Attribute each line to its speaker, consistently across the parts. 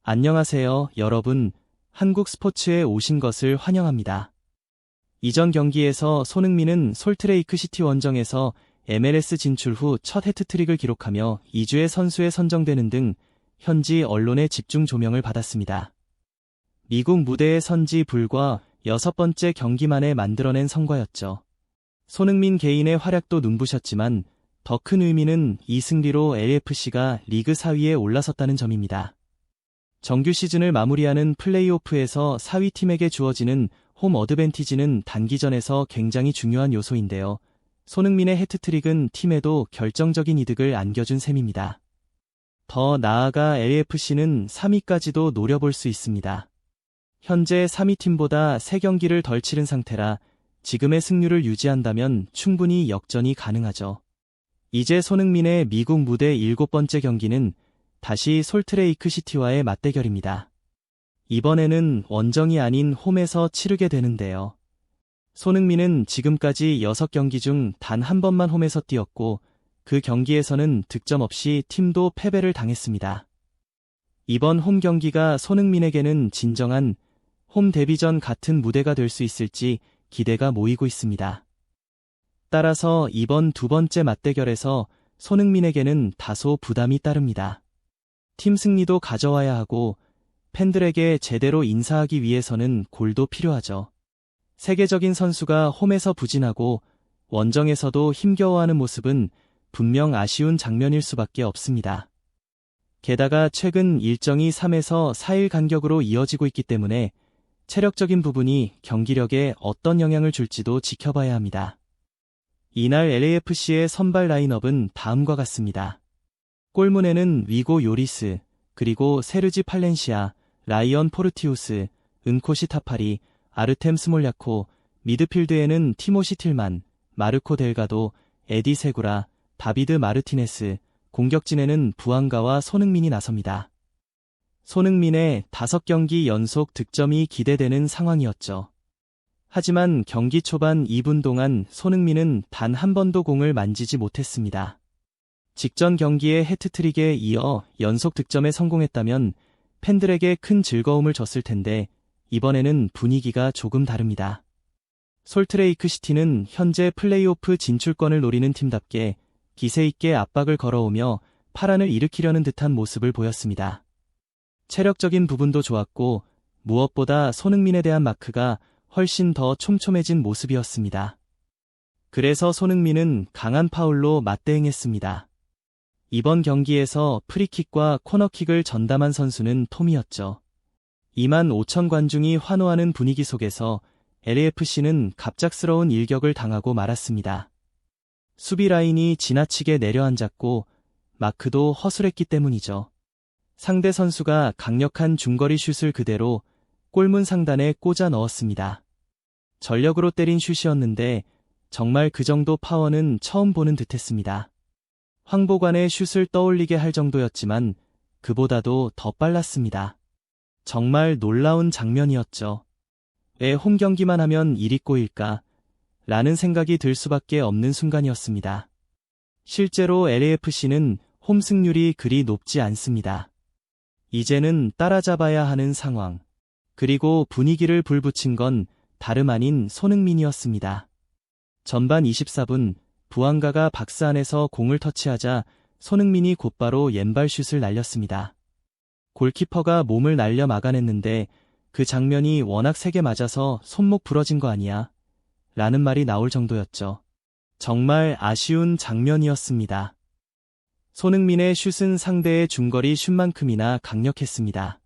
Speaker 1: 안녕하세요, 여러분. 한국 스포츠에 오신 것을 환영합니다. 이전 경기에서 손흥민은 솔트레이크 시티 원정에서 MLS 진출 후 첫 해트트릭을 기록하며 2주의 선수에 선정되는 등 현지 언론의 집중 조명을 받았습니다. 미국 무대에 선지 불과 6번째 경기 만에 만들어낸 성과였죠. 손흥민 개인의 활약도 눈부셨지만 더 큰 의미는 이 승리로 LAFC가 리그 4위에 올라섰다는 점입니다. 정규 시즌을 마무리하는 플레이오프에서 4위 팀에게 주어지는 홈 어드밴티지는 단기전에서 굉장히 중요한 요소인데요. 손흥민의 해트트릭은 팀에도 결정적인 이득을 안겨준 셈입니다. 더 나아가 LAFC는 3위까지도 노려볼 수 있습니다. 현재 3위 팀보다 3경기를 덜 치른 상태라 지금의 승률을 유지한다면 충분히 역전이 가능하죠. 이제 손흥민의 미국 무대 7번째 경기는 다시 솔트레이크 시티와의 맞대결입니다. 이번에는 원정이 아닌 홈에서 치르게 되는데요. 손흥민은 지금까지 6경기 중 단 한 번만 홈에서 뛰었고 그 경기에서는 득점 없이 팀도 패배를 당했습니다. 이번 홈 경기가 손흥민에게는 진정한 홈 데뷔전 같은 무대가 될 수 있을지 기대가 모이고 있습니다. 따라서 이번 두 번째 맞대결에서 손흥민에게는 다소 부담이 따릅니다. 팀 승리도 가져와야 하고 팬들에게 제대로 인사하기 위해서는 골도 필요하죠. 세계적인 선수가 홈에서 부진하고 원정에서도 힘겨워하는 모습은 분명 아쉬운 장면일 수밖에 없습니다. 게다가 최근 일정이 3에서 4일 간격으로 이어지고 있기 때문에 체력적인 부분이 경기력에 어떤 영향을 줄지도 지켜봐야 합니다. 이날 LAFC의 선발 라인업은 다음과 같습니다. 골문에는 위고 요리스, 그리고 세르지 팔렌시아, 라이언 포르티우스, 은코시 타파리, 아르템 스몰야코, 미드필드에는 티모시 틸만, 마르코 델가도, 에디 세구라, 다비드 마르티네스, 공격진에는 부앙가와 손흥민이 나섭니다. 손흥민의 5경기 연속 득점이 기대되는 상황이었죠. 하지만 경기 초반 2분 동안 손흥민은 단 한 번도 공을 만지지 못했습니다. 직전 경기의 해트트릭에 이어 연속 득점에 성공했다면 팬들에게 큰 즐거움을 줬을 텐데 이번에는 분위기가 조금 다릅니다. 솔트레이크 시티는 현재 플레이오프 진출권을 노리는 팀답게 기세 있게 압박을 걸어오며 파란을 일으키려는 듯한 모습을 보였습니다. 체력적인 부분도 좋았고 무엇보다 손흥민에 대한 마크가 훨씬 더 촘촘해진 모습이었습니다. 그래서 손흥민은 강한 파울로 맞대응했습니다. 이번 경기에서 프리킥과 코너킥을 전담한 선수는 톰이었죠. 2만 5천 관중이 환호하는 분위기 속에서 LAFC는 갑작스러운 일격을 당하고 말았습니다. 수비 라인이 지나치게 내려앉았고 마크도 허술했기 때문이죠. 상대 선수가 강력한 중거리 슛을 그대로 골문 상단에 꽂아 넣었습니다. 전력으로 때린 슛이었는데 정말 그 정도 파워는 처음 보는 듯했습니다. 황보관의 슛을 떠올리게 할 정도였지만 그보다도 더 빨랐습니다. 정말 놀라운 장면이었죠. 왜 홈 경기만 하면 이리 꼬일까? 라는 생각이 들 수밖에 없는 순간이었습니다. 실제로 LAFC는 홈 승률이 그리 높지 않습니다. 이제는 따라잡아야 하는 상황. 그리고 분위기를 불붙인 건 다름 아닌 손흥민이었습니다. 전반 24분 부앙가가 박스 안에서 공을 터치하자 손흥민이 곧바로 왼발슛을 날렸습니다. 골키퍼가 몸을 날려 막아냈는데 그 장면이 워낙 세게 맞아서 손목 부러진 거 아니야? 라는 말이 나올 정도였죠. 정말 아쉬운 장면이었습니다. 손흥민의 슛은 상대의 중거리 슛만큼이나 강력했습니다.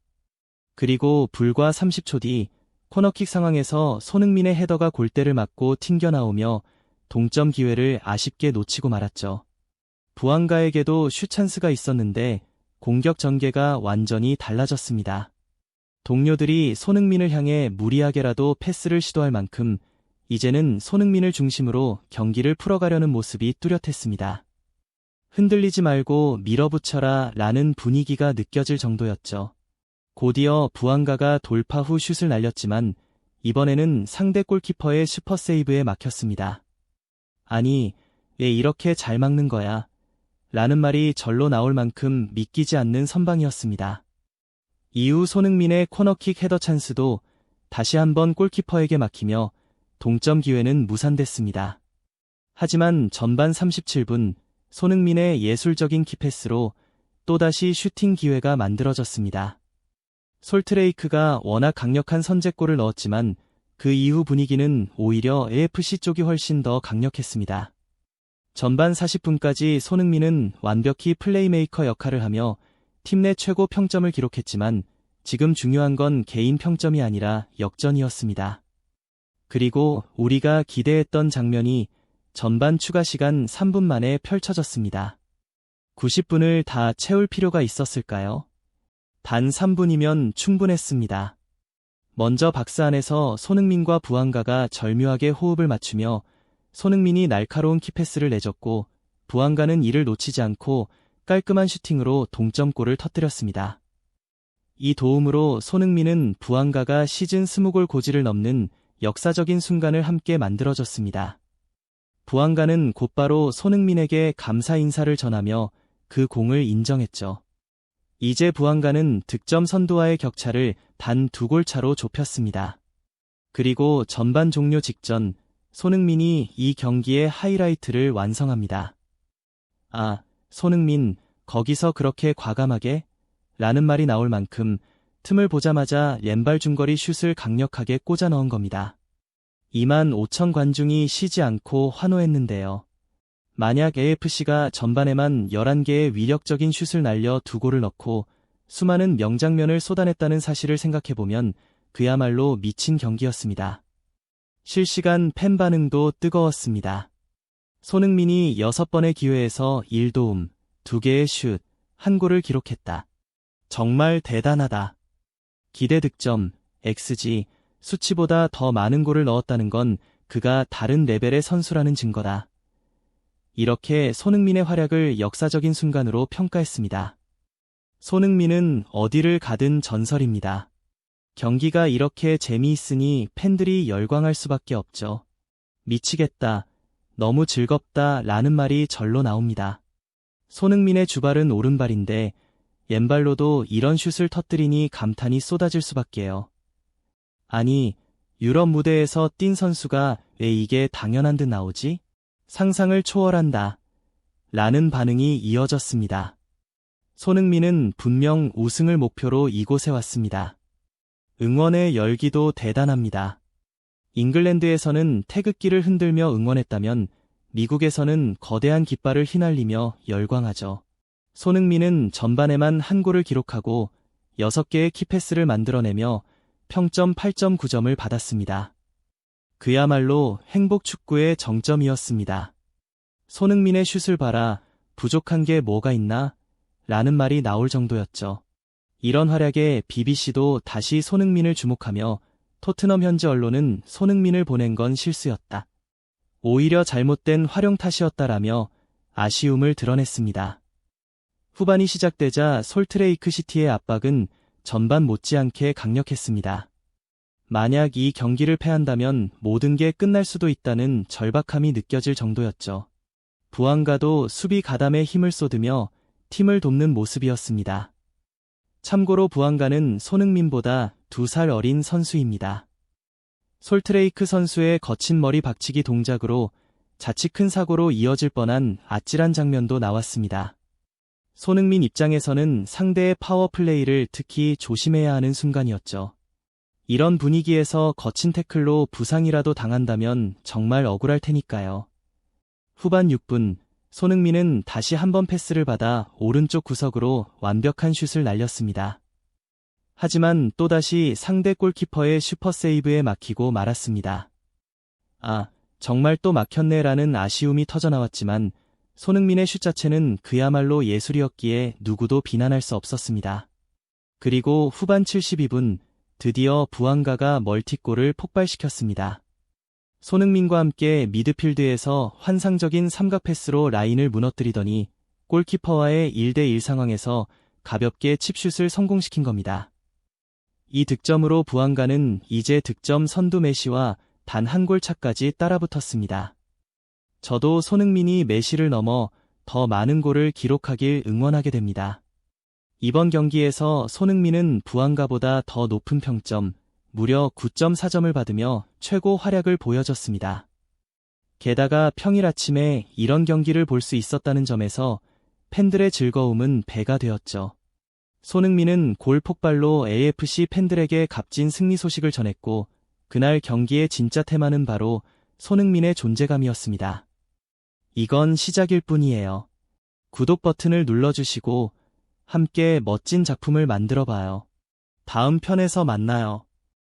Speaker 1: 그리고 불과 30초 뒤 코너킥 상황에서 손흥민의 헤더가 골대를 맞고 튕겨나오며 동점 기회를 아쉽게 놓치고 말았죠. 부앙가에게도 슛 찬스가 있었는데 공격 전개가 완전히 달라졌습니다. 동료들이 손흥민을 향해 무리하게라도 패스를 시도할 만큼 이제는 손흥민을 중심으로 경기를 풀어가려는 모습이 뚜렷했습니다. 흔들리지 말고 밀어붙여라 라는 분위기가 느껴질 정도였죠. 곧이어 부앙가가 돌파 후 슛을 날렸지만 이번에는 상대 골키퍼의 슈퍼세이브에 막혔습니다. 아니, 왜 이렇게 잘 막는 거야? 라는 말이 절로 나올 만큼 믿기지 않는 선방이었습니다. 이후 손흥민의 코너킥 헤더 찬스도 다시 한번 골키퍼에게 막히며 동점 기회는 무산됐습니다. 하지만 전반 37분 손흥민의 예술적인 키패스로 또다시 슈팅 기회가 만들어졌습니다. 솔트레이크가 워낙 강력한 선제골을 넣었지만 그 이후 분위기는 오히려 AFC 쪽이 훨씬 더 강력했습니다. 전반 40분까지 손흥민은 완벽히 플레이메이커 역할을 하며 팀 내 최고 평점을 기록했지만 지금 중요한 건 개인 평점이 아니라 역전이었습니다. 그리고 우리가 기대했던 장면이 전반 추가 시간 3분 만에 펼쳐졌습니다. 90분을 다 채울 필요가 있었을까요? 단 3분이면 충분했습니다. 먼저 박스 안에서 손흥민과 부안가가 절묘하게 호흡을 맞추며 손흥민이 날카로운 키패스를 내줬고 부안가는 이를 놓치지 않고 깔끔한 슈팅으로 동점골을 터뜨렸습니다. 이 도움으로 손흥민은 부안가가 시즌 20골 고지를 넘는 역사적인 순간을 함께 만들어줬습니다. 부안가는 곧바로 손흥민에게 감사 인사를 전하며 그 공을 인정했죠. 이제 부안가는 득점 선두와의 격차를 단 2골 차로 좁혔습니다. 그리고 전반 종료 직전 손흥민이 이 경기의 하이라이트를 완성합니다. 아, 손흥민, 거기서 그렇게 과감하게? 라는 말이 나올 만큼 틈을 보자마자 왼발 중거리 슛을 강력하게 꽂아 넣은 겁니다. 25,000 관중이 쉬지 않고 환호했는데요. 만약 AFC가 전반에만 11개의 위력적인 슛을 날려 2골을 넣고 수많은 명장면을 쏟아냈다는 사실을 생각해보면 그야말로 미친 경기였습니다. 실시간 팬 반응도 뜨거웠습니다. 손흥민이 6번의 기회에서 1도움, 2개의 슛, 1골을 기록했다. 정말 대단하다. 기대 득점, XG, 수치보다 더 많은 골을 넣었다는 건 그가 다른 레벨의 선수라는 증거다. 이렇게 손흥민의 활약을 역사적인 순간으로 평가했습니다. 손흥민은 어디를 가든 전설입니다. 경기가 이렇게 재미있으니 팬들이 열광할 수밖에 없죠. 미치겠다, 너무 즐겁다 라는 말이 절로 나옵니다. 손흥민의 주발은 오른발인데 왼발로도 이런 슛을 터뜨리니 감탄이 쏟아질 수밖에요. 아니, 유럽 무대에서 뛴 선수가 왜 이게 당연한 듯 나오지? 상상을 초월한다. 라는 반응이 이어졌습니다. 손흥민은 분명 우승을 목표로 이곳에 왔습니다. 응원의 열기도 대단합니다. 잉글랜드에서는 태극기를 흔들며 응원했다면 미국에서는 거대한 깃발을 휘날리며 열광하죠. 손흥민은 전반에만 1골을 기록하고 6개의 키패스를 만들어내며 평점 8.9점을 받았습니다. 그야말로 행복 축구의 정점이었습니다. 손흥민의 슛을 봐라, 부족한 게 뭐가 있나? 라는 말이 나올 정도였죠. 이런 활약에 BBC도 다시 손흥민을 주목하며 토트넘 현지 언론은 손흥민을 보낸 건 실수였다. 오히려 잘못된 활용 탓이었다라며 아쉬움을 드러냈습니다. 후반이 시작되자 솔트레이크 시티의 압박은 전반 못지않게 강력했습니다. 만약 이 경기를 패한다면 모든 게 끝날 수도 있다는 절박함이 느껴질 정도였죠. 부안가도 수비 가담에 힘을 쏟으며 팀을 돕는 모습이었습니다. 참고로 부안가는 손흥민보다 2살 어린 선수입니다. 솔트레이크 선수의 거친 머리 박치기 동작으로 자칫 큰 사고로 이어질 뻔한 아찔한 장면도 나왔습니다. 손흥민 입장에서는 상대의 파워플레이를 특히 조심해야 하는 순간이었죠. 이런 분위기에서 거친 태클로 부상이라도 당한다면 정말 억울할 테니까요. 후반 6분, 손흥민은 다시 한번 패스를 받아 오른쪽 구석으로 완벽한 슛을 날렸습니다. 하지만 또다시 상대 골키퍼의 슈퍼세이브에 막히고 말았습니다. 아, 정말 또 막혔네라는 아쉬움이 터져나왔지만 손흥민의 슛 자체는 그야말로 예술이었기에 누구도 비난할 수 없었습니다. 그리고 후반 72분, 드디어 부안가가 멀티골을 폭발시켰습니다. 손흥민과 함께 미드필드에서 환상적인 삼각 패스로 라인을 무너뜨리더니 골키퍼와의 1대1 상황에서 가볍게 칩슛을 성공시킨 겁니다. 이 득점으로 부안가는 이제 득점 선두 메시와 단 1골 차까지 따라붙었습니다. 저도 손흥민이 메시를 넘어 더 많은 골을 기록하길 응원하게 됩니다. 이번 경기에서 손흥민은 부안가보다 더 높은 평점, 무려 9.4점을 받으며 최고 활약을 보여줬습니다. 게다가 평일 아침에 이런 경기를 볼 수 있었다는 점에서 팬들의 즐거움은 배가 되었죠. 손흥민은 골 폭발로 AFC 팬들에게 값진 승리 소식을 전했고, 그날 경기의 진짜 테마는 바로 손흥민의 존재감이었습니다. 이건 시작일 뿐이에요. 구독 버튼을 눌러주시고 함께 멋진 작품을 만들어봐요. 다음 편에서 만나요.